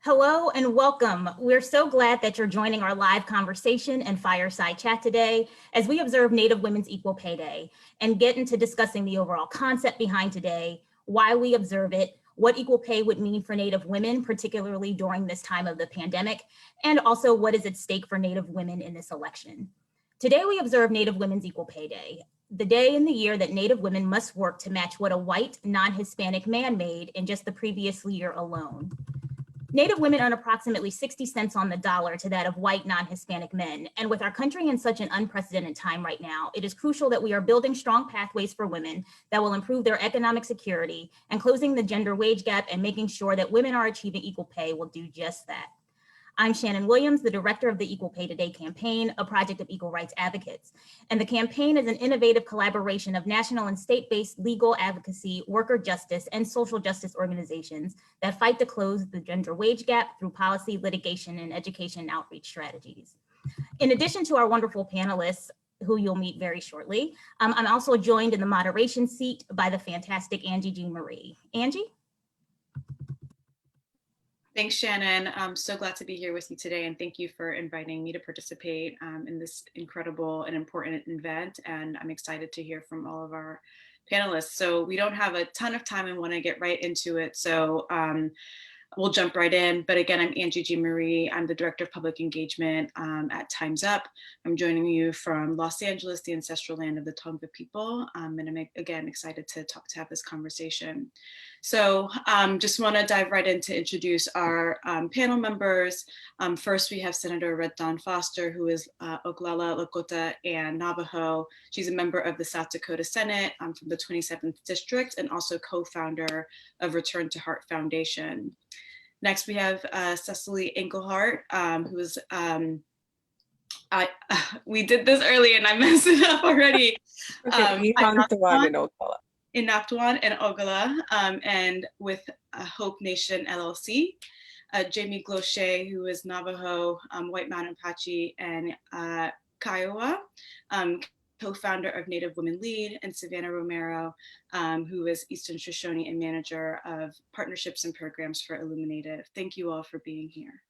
Hello and welcome. We're so glad that you're joining our live conversation and fireside chat today as we observe Native Women's Equal Pay Day and get into discussing the overall concept behind today, why we observe it, what equal pay would mean for Native women, particularly during this time of the pandemic, and also what is at stake for Native women in this election. Today we observe Native Women's Equal Pay Day, the day in the year that Native women must work to match what a white, non-Hispanic man made in just the previous year alone. Native women earn approximately 60 cents on the dollar to that of white non-Hispanic men. And with our country in such an unprecedented time right now, it is crucial that we are building strong pathways for women that will improve their economic security, and closing the gender wage gap and making sure that women are achieving equal pay will do just that. I'm Shannon Williams, the director of the Equal Pay Today campaign, a project of equal rights advocates. And the campaign is an innovative collaboration of national and state-based legal advocacy, worker justice, and social justice organizations that fight to close the gender wage gap through policy, litigation, and education outreach strategies. In addition to our wonderful panelists, who you'll meet very shortly, I'm also joined in the moderation seat by the fantastic Angie G. Marie. Angie? Thanks, Shannon. I'm so glad to be here with you today, and thank you for inviting me to participate in this incredible and important event. And I'm excited to hear from all of our panelists. So we don't have a ton of time and want to get right into it. So we'll jump right in. But again, I'm Angie G. Marie. I'm the Director of Public Engagement at Time's Up. I'm joining you from Los Angeles, the ancestral land of the Tonga people. And I'm again excited to have this conversation. So just want to dive right in to introduce our panel members. First, we have Senator Red Dawn Foster, who is Oglala, Lakota, and Navajo. She's a member of the South Dakota Senate from the 27th District and also co-founder of Return to Heart Foundation. Next, we have Cecily Engelhardt, who is, we did this earlier and I messed it up already. In Naptawan and Oglala, and with Hope Nation LLC. Jamie Glochet, who is Navajo, White Mountain Apache, and Kiowa, co-founder of Native Women Lead, and Savannah Romero, who is Eastern Shoshone and manager of partnerships and programs for Illuminative. Thank you all for being here.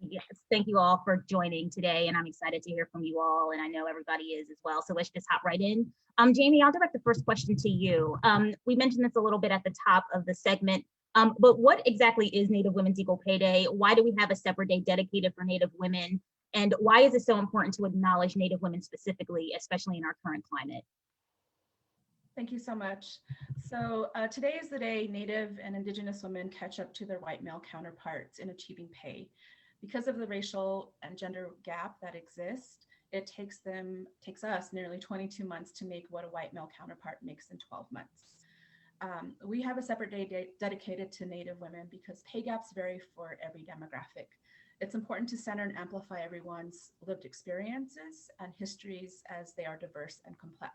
Yes, thank you all for joining today, and I'm excited to hear from you all, and I know everybody is as well, so let's just hop right in. Jamie, I'll direct the first question to you. We mentioned this a little bit at the top of the segment, but what exactly is Native Women's Equal Pay Day? Why do we have a separate day dedicated for Native women? And why is it so important to acknowledge Native women specifically, especially in our current climate? Thank you so much. So today is the day Native and Indigenous women catch up to their white male counterparts in achieving pay. Because of the racial and gender gap that exists, it takes us nearly 22 months to make what a white male counterpart makes in 12 months. We have a separate day dedicated to Native women because pay gaps vary for every demographic. It's important to center and amplify everyone's lived experiences and histories as they are diverse and complex.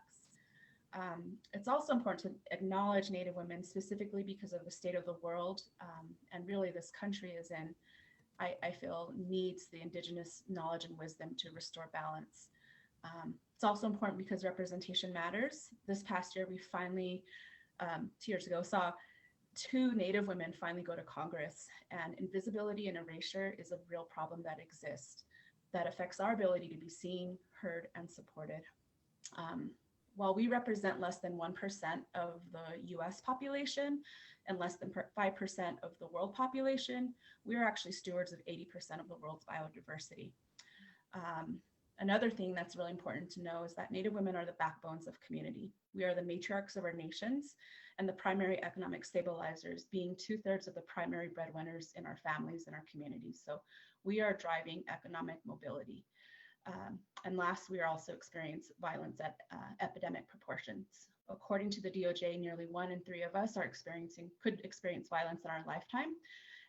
It's also important to acknowledge Native women specifically because of the state of the world and really this country is in. I feel needs the Indigenous knowledge and wisdom to restore balance. It's also important because representation matters. This past year, we finally, 2 years ago, saw 2 Native women finally go to Congress, and invisibility and erasure is a real problem that exists that affects our ability to be seen, heard, and supported. While we represent less than 1% of the US population and less than 5% of the world population, we are actually stewards of 80% of the world's biodiversity. Another thing that's really important to know is that Native women are the backbones of community. We are the matriarchs of our nations and the primary economic stabilizers, being 2/3 of the primary breadwinners in our families and our communities. So we are driving economic mobility. And last, we are also experiencing violence at epidemic proportions. According to the DOJ, nearly 1 in 3 of us could experience violence in our lifetime.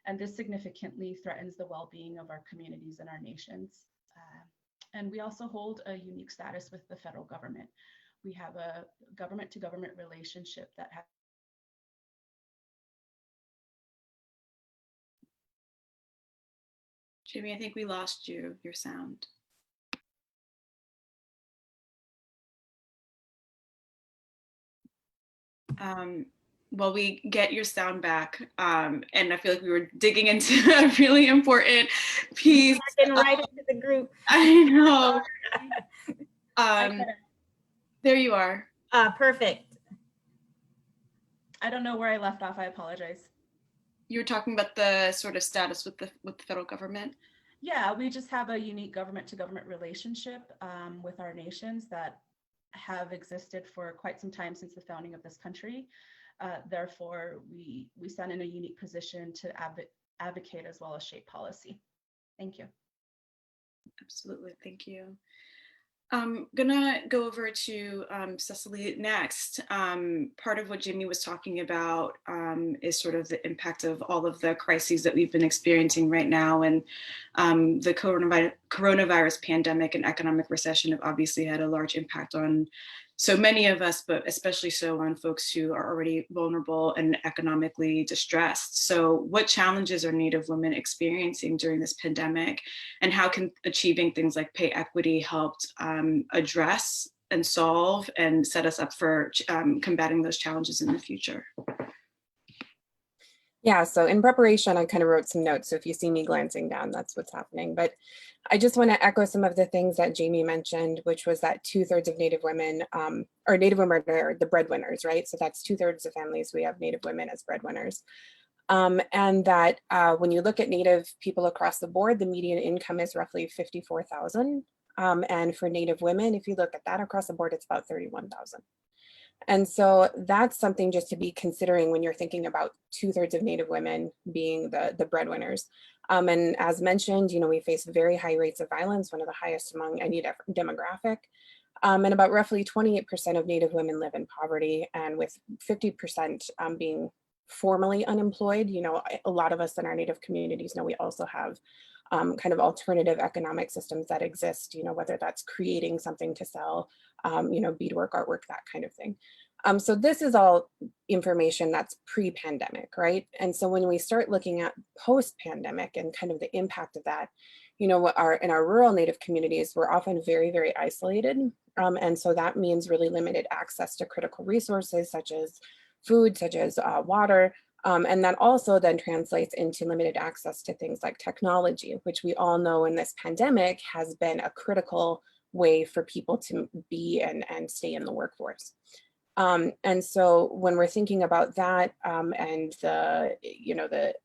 And this significantly threatens the well-being of our communities and our nations. And we also hold a unique status with the federal government. We have a government-to-government relationship that has Jimmy, I think we lost your sound. Well, we get your sound back, and I feel like we were digging into a really important piece. Getting right into the group. I know. I There you are. Perfect. don't know where I left off. I apologize. You were talking about the sort of status with the federal government. Yeah, we just have a unique government to government relationship with our nations that have existed for quite some time since the founding of this country. Therefore, we stand in a unique position to advocate as well as shape policy. Thank you. Absolutely, thank you. I'm gonna go over to Cecily next. Part of what Jamie was talking about is sort of the impact of all of the crises that we've been experiencing right now, and the coronavirus pandemic and economic recession have obviously had a large impact on so many of us, but especially so on folks who are already vulnerable and economically distressed. So what challenges are Native women experiencing during this pandemic, and how can achieving things like pay equity help address and solve and set us up for combating those challenges in the future? Yeah, so in preparation, I kind of wrote some notes. So if you see me glancing down, that's what's happening. But I just want to echo some of the things that Jamie mentioned, which was that 2/3 of Native women, or Native women are the breadwinners, right? So that's 2/3 of families, we have Native women as breadwinners. And that when you look at Native people across the board, the median income is roughly $54,000. And for Native women, if you look at that across the board, it's about $31,000. And so that's something just to be considering when you're thinking about 2/3 of Native women being the breadwinners. And as mentioned, we face very high rates of violence, one of the highest among any demographic. And about roughly 28% of Native women live in poverty, and with 50% being formally unemployed. A lot of us in our Native communities know we also have kind of alternative economic systems that exist, whether that's creating something to sell, beadwork, artwork, that kind of thing. So this is all information that's pre-pandemic, right? And so when we start looking at post-pandemic and kind of the impact of that, in our rural Native communities, we're often very, very isolated. And so that means really limited access to critical resources such as food, such as water. And that also then translates into limited access to things like technology, which we all know in this pandemic has been a critical way for people to be and stay in the workforce. And so when we're thinking about that and the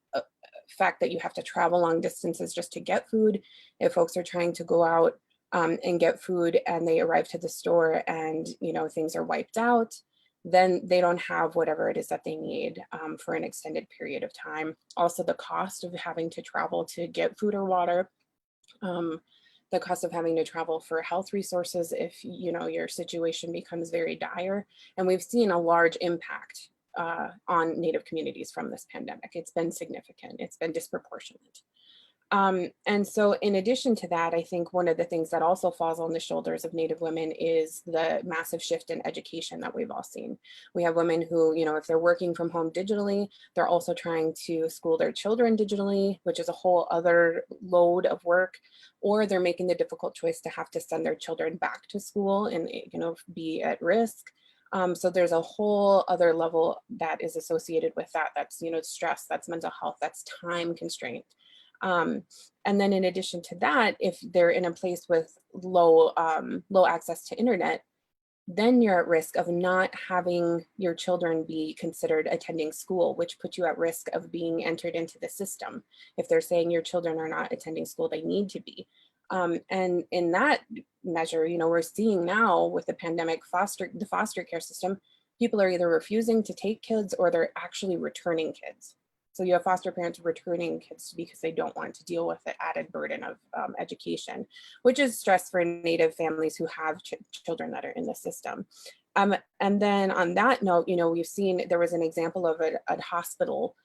fact that you have to travel long distances just to get food, if folks are trying to go out and get food and they arrive to the store and things are wiped out, then they don't have whatever it is that they need for an extended period of time. Also, the cost of having to travel to get food or water, the cost of having to travel for health resources if your situation becomes very dire. And we've seen a large impact on Native communities from this pandemic. It's been significant, it's been disproportionate. And so in addition to that, I think one of the things that also falls on the shoulders of Native women is the massive shift in education that we've all seen. We have women who, if they're working from home digitally, they're also trying to school their children digitally, which is a whole other load of work, or they're making the difficult choice to have to send their children back to school and, be at risk. So there's a whole other level that is associated with that. That's, stress, that's mental health, that's time constraint. And then in addition to that, if they're in a place with low access to internet, then you're at risk of not having your children be considered attending school, which puts you at risk of being entered into the system. If they're saying your children are not attending school, they need to be. And in that measure, we're seeing now with the pandemic, the foster care system, people are either refusing to take kids or they're actually returning kids. So you have foster parents returning kids because they don't want to deal with the added burden of education, which is stress for Native families who have children that are in the system. And then on that note, we've seen, there was an example of a hospital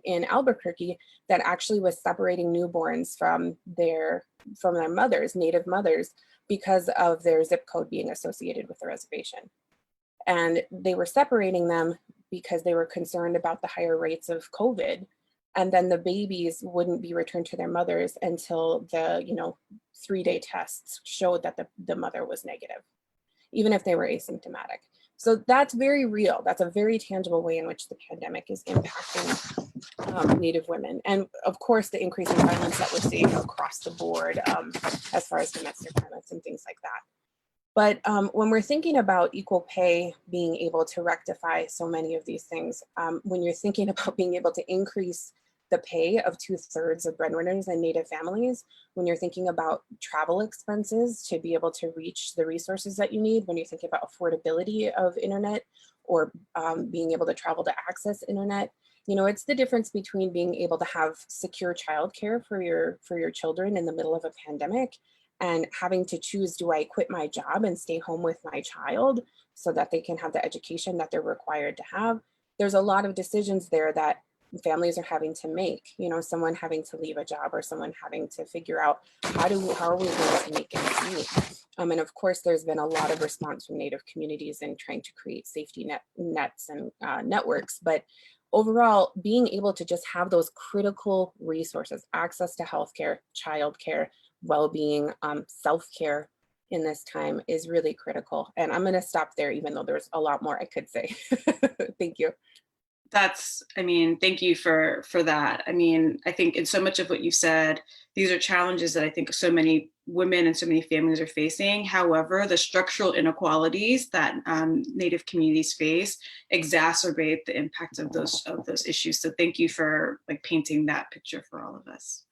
in Albuquerque that actually was separating newborns from their mothers, Native mothers, because of their zip code being associated with the reservation. And they were separating them because they were concerned about the higher rates of COVID. And then the babies wouldn't be returned to their mothers until the 3-day tests showed that the mother was negative, even if they were asymptomatic. So that's very real. That's a very tangible way in which the pandemic is impacting Native women. And of course, the increasing violence that we're seeing across the board as far as domestic violence and things like that. But when we're thinking about equal pay being able to rectify so many of these things, when you're thinking about being able to increase the pay of 2/3 of breadwinners and Native families, when you're thinking about travel expenses to be able to reach the resources that you need, when you're thinking about affordability of internet or being able to travel to access internet, you know, it's the difference between being able to have secure childcare for your children in the middle of a pandemic and having to choose, do I quit my job and stay home with my child so that they can have the education that they're required to have? There's a lot of decisions there that families are having to make, you know, someone having to leave a job or someone having to figure out how are we going to make it meet? And of course, there's been a lot of response from Native communities in trying to create safety nets and networks. But overall, being able to just have those critical resources, access to healthcare, childcare, well-being, self-care in this time is really critical. And I'm going to stop there, even though there's a lot more I could say. Thank you. Thank you for that. I think in so much of what you said, these are challenges that I think so many women and so many families are facing. However, the structural inequalities that Native communities face exacerbate the impact of those issues. So thank you for painting that picture for all of us.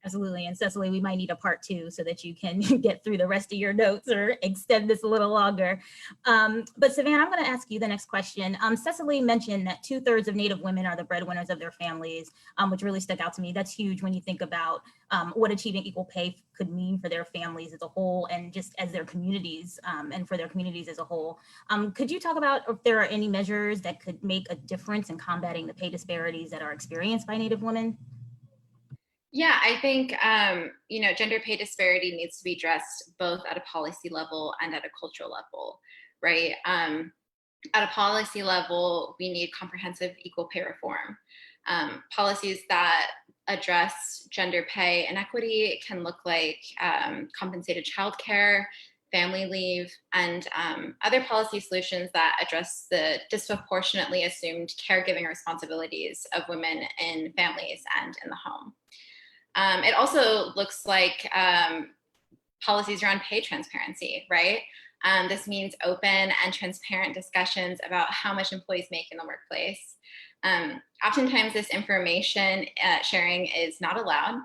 Absolutely. And Cecily, we might need a part 2 so that you can get through the rest of your notes or extend this a little longer. But Savannah, I'm going to ask you the next question. Cecily mentioned that 2/3 of Native women are the breadwinners of their families, which really stuck out to me. That's huge when you think about what achieving equal pay could mean for their families as a whole and just as their communities and for their communities as a whole. Could you talk about if there are any measures that could make a difference in combating the pay disparities that are experienced by Native women? Yeah, I think, gender pay disparity needs to be addressed both at a policy level and at a cultural level, right? At a policy level, we need comprehensive equal pay reform. Policies that address gender pay inequity can look like compensated childcare, family leave, and other policy solutions that address the disproportionately assumed caregiving responsibilities of women in families and in the home. It also looks like policies around pay transparency, right? This means open and transparent discussions about how much employees make in the workplace. Oftentimes this information sharing is not allowed.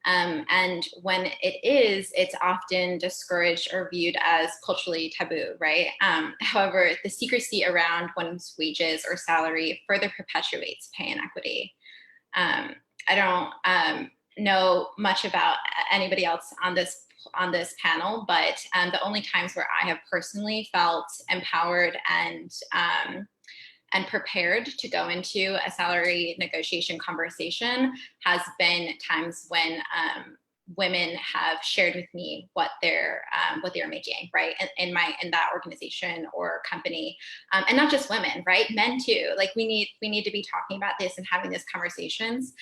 And when it is, it's often discouraged or viewed as culturally taboo, right? However, the secrecy around one's wages or salary further perpetuates pay inequity. I don't know much about anybody else on this panel, but the only times where I have personally felt empowered and prepared to go into a salary negotiation conversation has been times when women have shared with me what they're making, right? In that organization or company, and not just women, right? Men too. Like we need to be talking about this and having these conversations,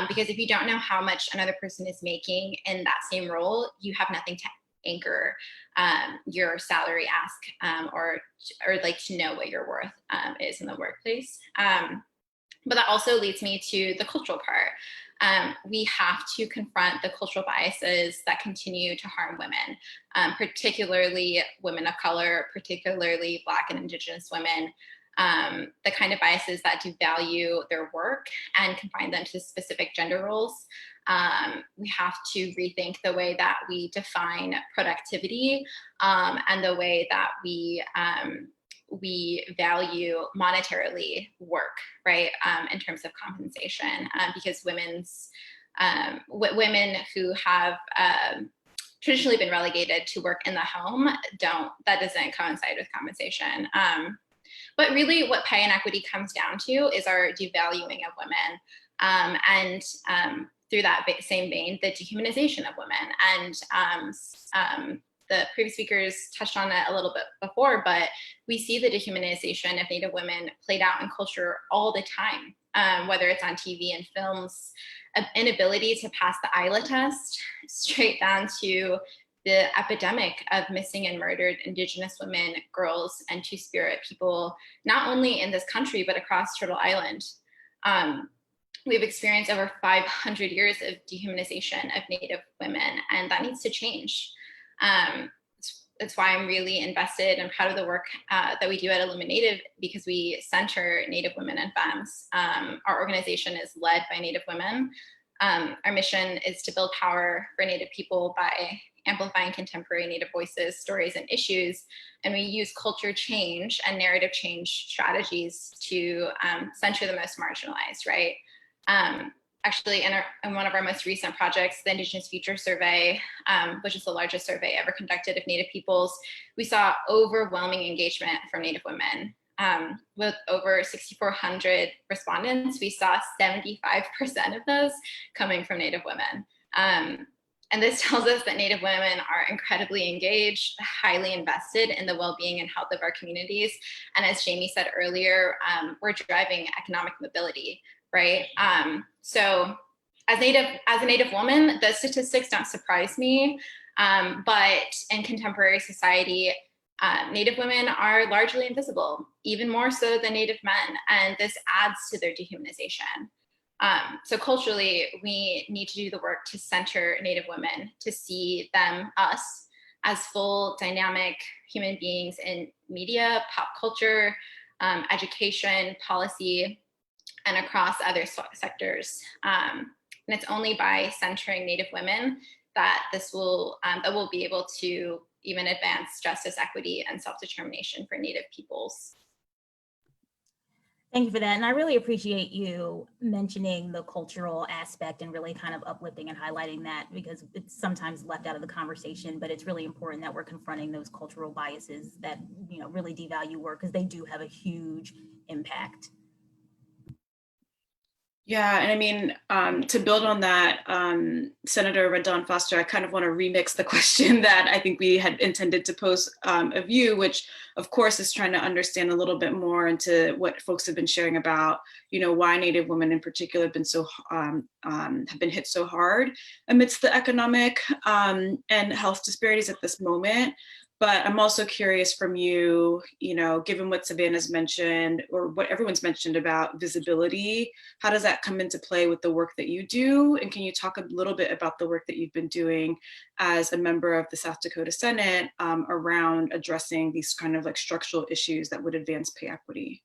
because if you don't know how much another person is making in that same role, you have nothing to anchor your salary ask, or like to know what your worth is in the workplace. But that also leads me to the cultural part. We have to confront the cultural biases that continue to harm women, particularly women of color, particularly Black and Indigenous women, the kind of biases that devalue their work and confine them to specific gender roles. We have to rethink the way that we define productivity, and the way that we value monetarily work, right? In terms of compensation, because women who have traditionally been relegated to work in the home that doesn't coincide with compensation. But really what pay inequity comes down to is our devaluing of women, and through that same vein, the dehumanization of women. And the previous speakers touched on it a little bit before, but we see the dehumanization of Native women played out in culture all the time, whether it's on TV and films, inability to pass the ILA test, straight down to the epidemic of missing and murdered Indigenous women, girls, and Two-Spirit people, not only in this country, but across Turtle Island. We've experienced over 500 years of dehumanization of Native women, and that needs to change. That's why I'm really invested and proud of the work that we do at Illuminative, because we center Native women and femmes. Our organization is led by Native women. Our mission is to build power for Native people by amplifying contemporary Native voices, stories, and issues. And we use culture change and narrative change strategies to center the most marginalized, right? Actually, in one of our most recent projects, the Indigenous Future Survey, which is the largest survey ever conducted of Native peoples, we saw overwhelming engagement from Native women. With over 6,400 respondents, we saw 75% of those coming from Native women. And this tells us that Native women are incredibly engaged, highly invested in the well-being and health of our communities. And as Jamie said earlier, we're driving economic mobility, right? So as a Native woman, the statistics don't surprise me, but in contemporary society, Native women are largely invisible, even more so than Native men, and this adds to their dehumanization. So culturally, we need to do the work to center Native women, to see them, us, as full, dynamic human beings in media, pop culture, education, policy, and across other sectors. And it's only by centering Native women that that we'll be able to even advance justice, equity, and self-determination for Native peoples. Thank you for that. And I really appreciate you mentioning the cultural aspect and really kind of uplifting and highlighting that, because it's sometimes left out of the conversation, but it's really important that we're confronting those cultural biases that, you know, really devalue work, because they do have a huge impact. Yeah, and I mean, to build on that, Senator Rendon Foster, I kind of want to remix the question that I think we had intended to pose of you, which of course is trying to understand a little bit more into what folks have been sharing about, you know, why Native women in particular have been so have been hit so hard amidst the economic and health disparities at this moment. But I'm also curious from you, you know, given what Savannah's mentioned or what everyone's mentioned about visibility, how does that come into play with the work that you do? And can you talk a little bit about the work that you've been doing as a member of the South Dakota Senate around addressing these kind of like structural issues that would advance pay equity?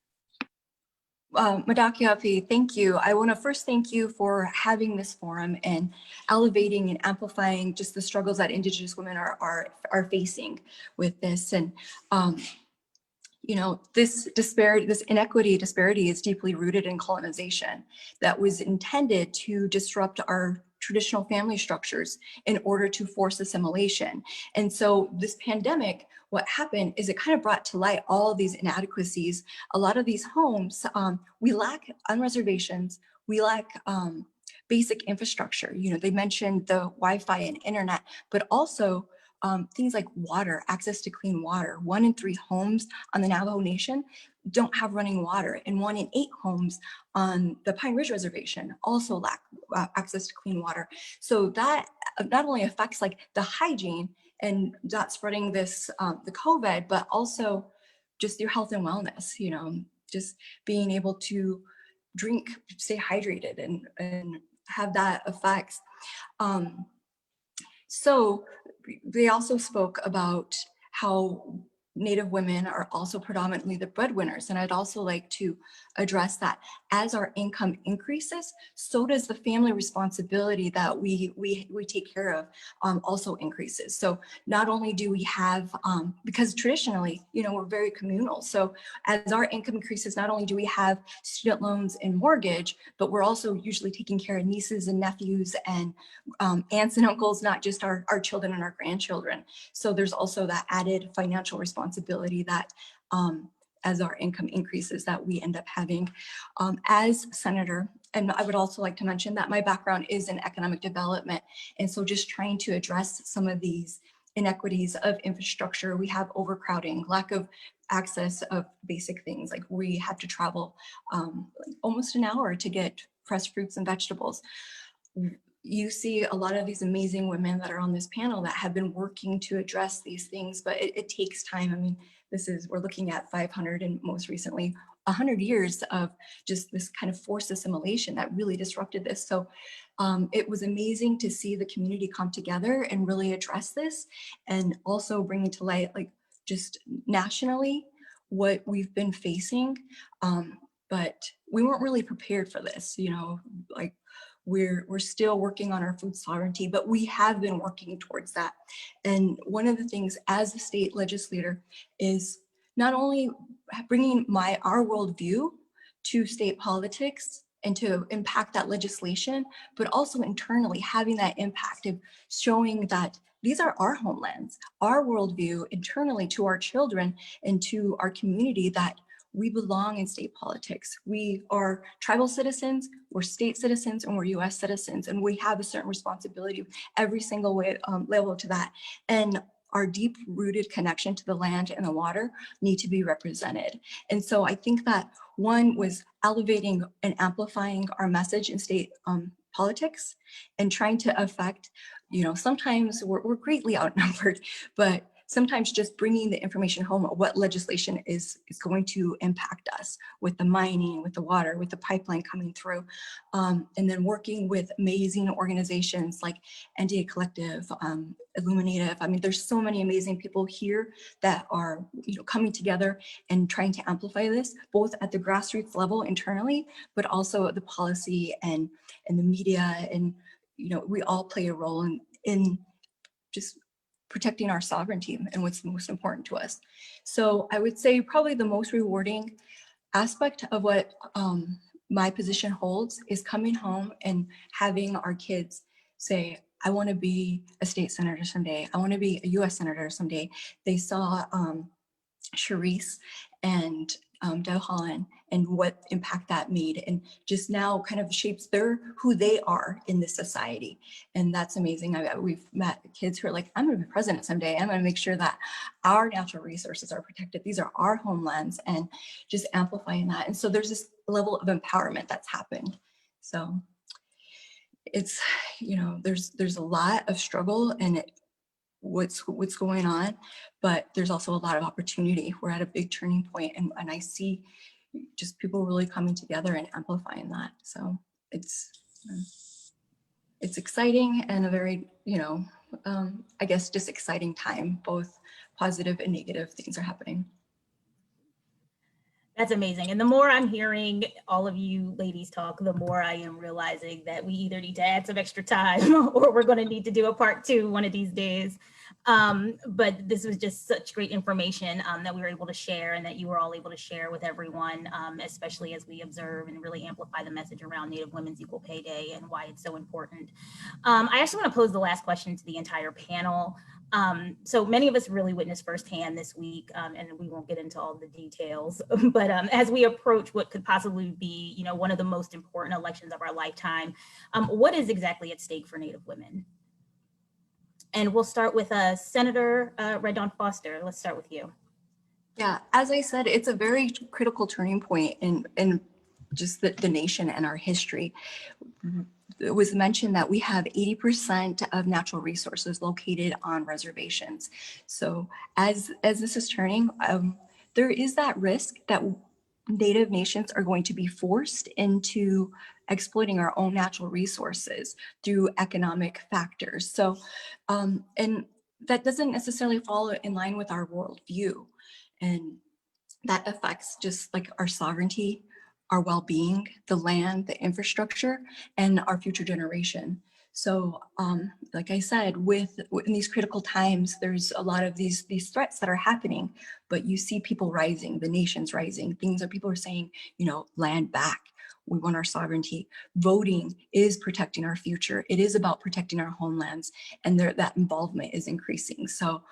Madakiafi, thank you. I want to first thank you for having this forum and elevating and amplifying just the struggles that Indigenous women are facing with this. And you know, this inequity disparity is deeply rooted in colonization that was intended to disrupt our traditional family structures in order to force assimilation. And so this pandemic, what happened is it kind of brought to light all of these inadequacies. A lot of these homes, we lack on reservations, we lack basic infrastructure. You know, they mentioned the Wi-Fi and internet, but also things like water, access to clean water. 1 in 3 homes on the Navajo Nation don't have running water, and 1 in 8 homes on the Pine Ridge Reservation also lack access to clean water. So that not only affects like the hygiene and not spreading this, the COVID, but also just your health and wellness, you know, just being able to drink, stay hydrated and have that effects. So they also spoke about how Native women are also predominantly the breadwinners. And I'd also like to address that as our income increases, so does the family responsibility that we take care of also increases. So not only do we have, because traditionally, you know, we're very communal. So as our income increases, not only do we have student loans and mortgage, but we're also usually taking care of nieces and nephews and aunts and uncles, not just our children and our grandchildren. So there's also that added financial responsibility that as our income increases that we end up having. As senator, and I would also like to mention that my background is in economic development. And so just trying to address some of these inequities of infrastructure, we have overcrowding, lack of access of basic things, like we have to travel almost an hour to get fresh fruits and vegetables. you see a lot of these amazing women that are on this panel that have been working to address these things, but it takes time. I mean, we're looking at 500 and most recently 100 years of just this kind of forced assimilation that really disrupted this. So it was amazing to see the community come together and really address this, and also bringing to light, like, just nationally what we've been facing. But we weren't really prepared for this, you know, like, we're still working on our food sovereignty, but we have been working towards that. And one of the things as a state legislator is not only bringing our worldview to state politics and to impact that legislation, but also internally having that impact of showing that these are our homelands, our worldview internally to our children and to our community, that we belong in state politics. We are tribal citizens, we're state citizens, and we're US citizens, and we have a certain responsibility every single way, level to that. And our deep-rooted connection to the land and the water need to be represented. And so I think that one was elevating and amplifying our message in state politics and trying to affect, you know, sometimes we're greatly outnumbered, but sometimes just bringing the information home of what legislation is going to impact us with the mining, with the water, with the pipeline coming through, and then working with amazing organizations like NDA Collective, Illuminative. I mean, there's so many amazing people here that are, you know, coming together and trying to amplify this, both at the grassroots level internally, but also the policy and the media. And, you know, we all play a role in just protecting our sovereignty and what's most important to us. So I would say probably the most rewarding aspect of what my position holds is coming home and having our kids say, I want to be a state senator someday. I want to be a US senator someday. They saw Charisse and Deb Holland and what impact that made, and just now kind of shapes who they are in this society. And that's amazing. We've met kids who are like, I'm going to be president someday. I'm going to make sure that our natural resources are protected. These are our homelands, and just amplifying that. And so there's this level of empowerment that's happened. So it's, you know, there's a lot of struggle and what's going on, but there's also a lot of opportunity. We're at a big turning point, and I see just people really coming together and amplifying that. So it's exciting and a very, you know, I guess just exciting time. Both positive and negative things are happening. That's amazing. And the more I'm hearing all of you ladies talk, the more I am realizing that we either need to add some extra time or we're going to need to do a part 2 one of these days. But this was just such great information that we were able to share, and that you were all able to share with everyone, especially as we observe and really amplify the message around Native Women's Equal Pay Day and why it's so important. I actually want to pose the last question to the entire panel. So many of us really witnessed firsthand this week, and we won't get into all the details, but as we approach what could possibly be, you know, one of the most important elections of our lifetime, what is exactly at stake for Native women? And we'll start with Senator Red Dawn Foster. Let's start with you. Yeah, as I said, it's a very critical turning point in just the nation and our history. It was mentioned that we have 80% of natural resources located on reservations. So as this is turning, there is that risk that Native nations are going to be forced into exploiting our own natural resources through economic factors. So, and that doesn't necessarily fall in line with our worldview. And that affects just like our sovereignty, our well-being, the land, the infrastructure, and our future generation. So like I said, in these critical times, there's a lot of these threats that are happening, but you see people rising, the nations rising, things that people are saying, you know, land back. We want our sovereignty. Voting is protecting our future. It is about protecting our homelands, and that involvement is increasing. So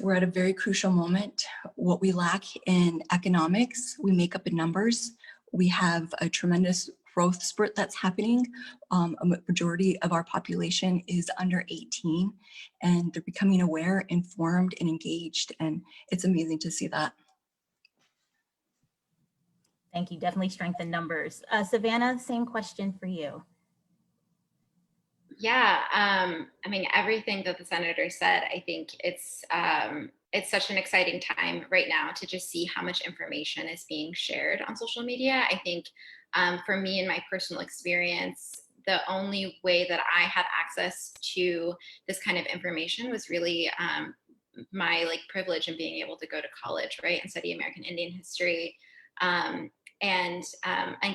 we're at a very crucial moment. What we lack in economics, we make up in numbers. We have a tremendous growth spurt that's happening. A majority of our population is under 18, and they're becoming aware, informed, and engaged. And it's amazing to see that. Thank you. Definitely strengthen numbers. Savannah, same question for you. Yeah, I mean, everything that the senator said, I think it's such an exciting time right now to just see how much information is being shared on social media. I think for me, in my personal experience, the only way that I had access to this kind of information was really my like privilege in being able to go to college, right, and study American Indian history. Um, and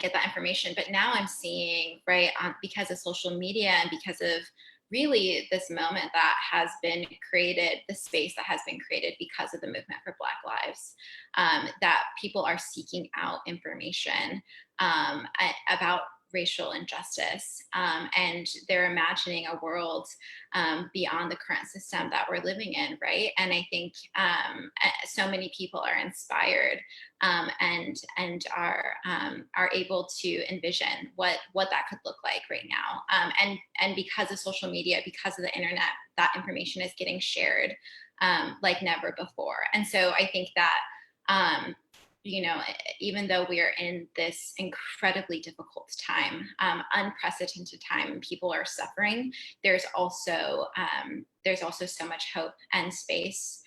get that information. But now I'm seeing, right, because of social media and because of really this moment that has been created, the space that has been created because of the movement for Black Lives, that people are seeking out information about racial injustice, and they're imagining a world beyond the current system that we're living in, right? And I think so many people are inspired and are able to envision what that could look like right now. And because of social media, because of the internet, that information is getting shared like never before. And so I think that even though we are in this incredibly difficult time, unprecedented time, and people are suffering, there's also so much hope and space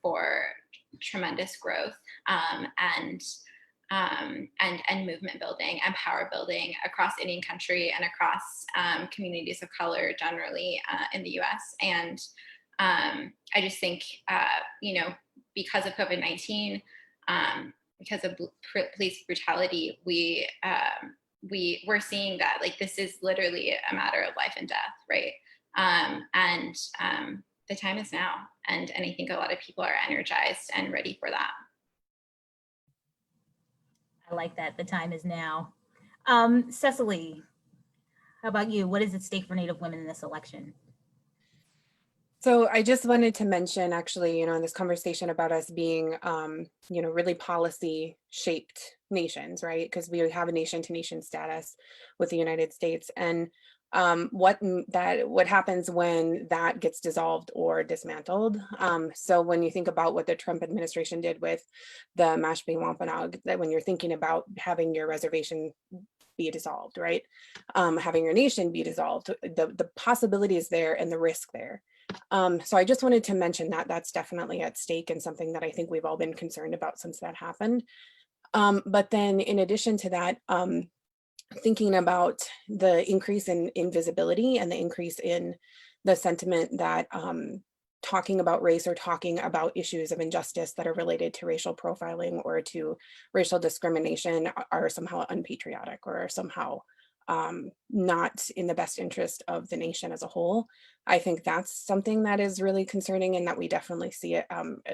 for tremendous growth and movement building and power building across Indian country and across communities of color generally in the U.S. And I just think, because of COVID-19, because of police brutality, we're seeing that like this is literally a matter of life and death, right? And the time is now, and I think a lot of people are energized and ready for that. I like that. The time is now. Cecily, how about you? What is at stake for Native women in this election? So I just wanted to mention, actually, in this conversation about us being, really policy shaped nations, right? Because we have a nation to nation status with the United States, and what happens when that gets dissolved or dismantled. So when you think about what the Trump administration did with the Mashpee Wampanoag, that when you're thinking about having your reservation be dissolved, right? Having your nation be dissolved, the possibility is there and the risk there. So I just wanted to mention that that's definitely at stake and something that I think we've all been concerned about since that happened. But then in addition to that, thinking about the increase in visibility and the increase in the sentiment that talking about race or talking about issues of injustice that are related to racial profiling or to racial discrimination are somehow unpatriotic or somehow not in the best interest of the nation as a whole. I think that's something that is really concerning and that we definitely see it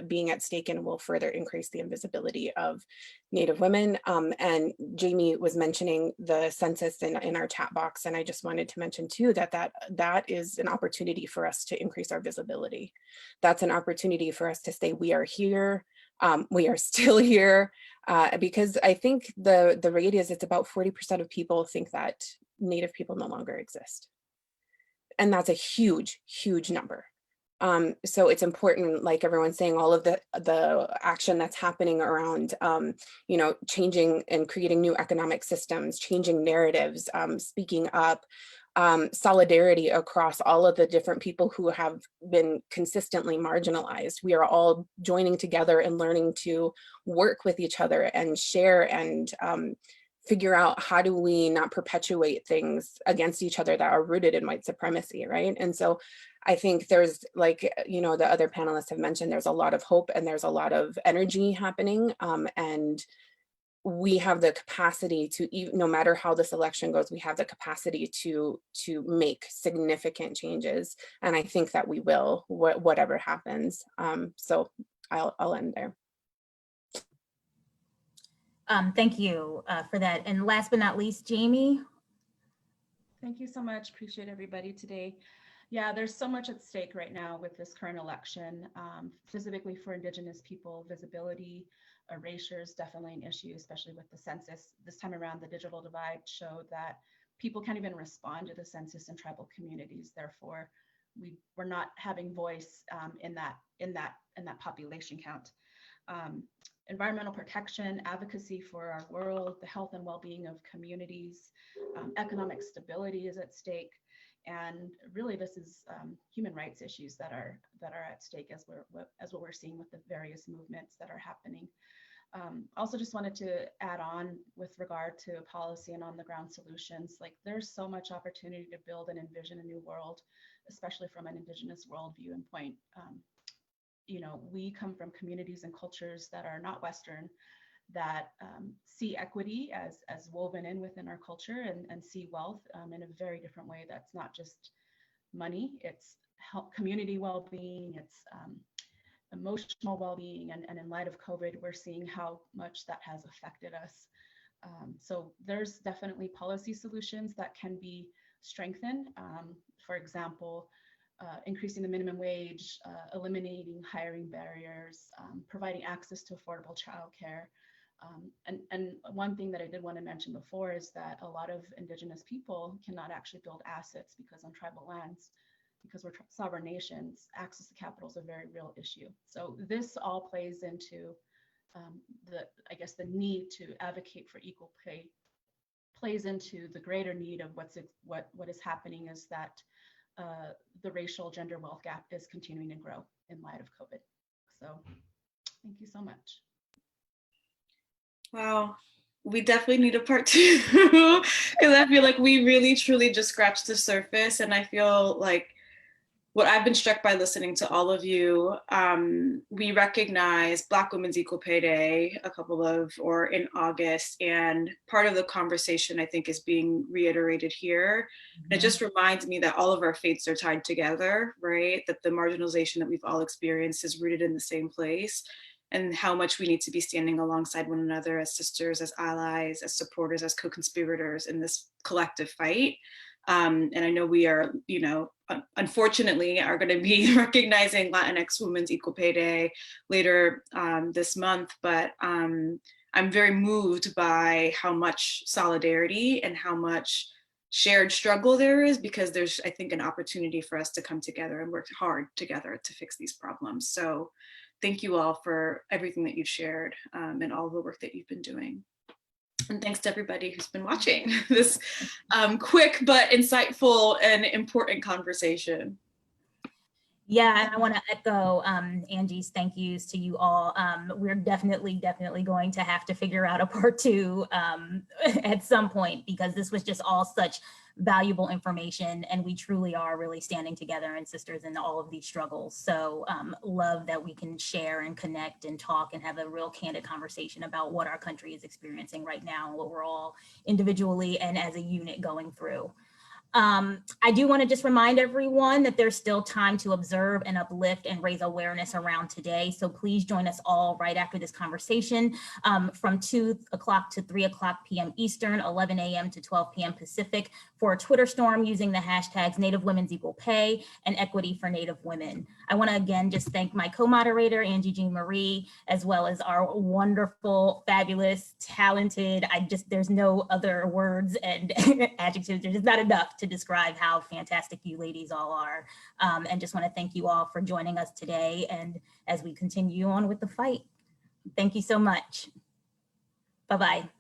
being at stake and will further increase the invisibility of Native women. And Jamie was mentioning the census in our chat box, and I just wanted to mention too that is an opportunity for us to increase our visibility. That's an opportunity for us to say we are here, we are still here, because I think the rate is it's about 40% of people think that Native people no longer exist. And that's a huge, huge number. So it's important, like everyone's saying, all of the action that's happening around, changing and creating new economic systems, changing narratives, speaking up, solidarity across all of the different people who have been consistently marginalized. We are all joining together and learning to work with each other and share and figure out how do we not perpetuate things against each other that are rooted in white supremacy, right? And so I think there's, like, the other panelists have mentioned, there's a lot of hope and there's a lot of energy happening, and we have the capacity to, no matter how this election goes, we have the capacity to make significant changes, and I think that we will, whatever happens. So I'll end there. Thank you for that. And last but not least, Jamie. Thank you so much. Appreciate everybody today. Yeah, there's so much at stake right now with this current election, specifically for Indigenous people. Visibility, erasure is definitely an issue, especially with the census. This time around, the digital divide showed that people can't even respond to the census in tribal communities. Therefore, we're not having voice in that population count. Environmental protection, advocacy for our world, the health and well-being of communities, economic stability is at stake. And really, this is human rights issues that are at stake, as what we're seeing with the various movements that are happening. Also just wanted to add on with regard to policy and on the ground solutions, like there's so much opportunity to build and envision a new world, especially from an Indigenous worldview and point. You know, we come from communities and cultures that are not Western, that see equity as woven in within our culture, and see wealth in a very different way. That's not just money, it's community well-being, it's emotional well-being, and in light of COVID, we're seeing how much that has affected us. So there's definitely policy solutions that can be strengthened. For example, increasing the minimum wage, eliminating hiring barriers, providing access to affordable childcare. And one thing that I did want to mention before is that a lot of Indigenous people cannot actually build assets because on tribal lands, because we're sovereign nations, access to capital is a very real issue. So this all plays into the need to advocate for equal pay, plays into the greater need of what is happening is that the racial gender wealth gap is continuing to grow in light of COVID. So thank you so much. Wow, we definitely need a part 2 because I feel like we really truly just scratched the surface, and I feel like what I've been struck by listening to all of you, we recognize Black Women's Equal Pay Day in August, and part of the conversation I think is being reiterated here. And it just reminds me that all of our fates are tied together, right? That the marginalization that we've all experienced is rooted in the same place, and how much we need to be standing alongside one another as sisters, as allies, as supporters, as co-conspirators in this collective fight. And I know we are, unfortunately, are going to be recognizing Latinx Women's Equal Pay Day later this month, but I'm very moved by how much solidarity and how much shared struggle there is, because there's, I think, an opportunity for us to come together and work hard together to fix these problems. So thank you all for everything that you've shared and all the work that you've been doing. And thanks to everybody who's been watching this quick but insightful and important conversation. Yeah, and I want to echo Angie's thank yous to you all. We're definitely going to have to figure out a part 2 at some point, because this was just all such valuable information, and we truly are really standing together and sisters in all of these struggles. So love that we can share and connect and talk and have a real candid conversation about what our country is experiencing right now and what we're all individually and as a unit going through. I do want to just remind everyone that there's still time to observe and uplift and raise awareness around today. So please join us all right after this conversation from 2 o'clock to 3 o'clock p.m. Eastern, 11 a.m. to 12 p.m. Pacific for a Twitter storm using the hashtags Native Women's Equal Pay and Equity for Native Women. I want to again just thank my co-moderator, Angie Jean Marie, as well as our wonderful, fabulous, talented, there's no other words and adjectives, there's just not enough to describe how fantastic you ladies all are. And just want to thank you all for joining us today, and as we continue on with the fight. Thank you so much. Bye-bye.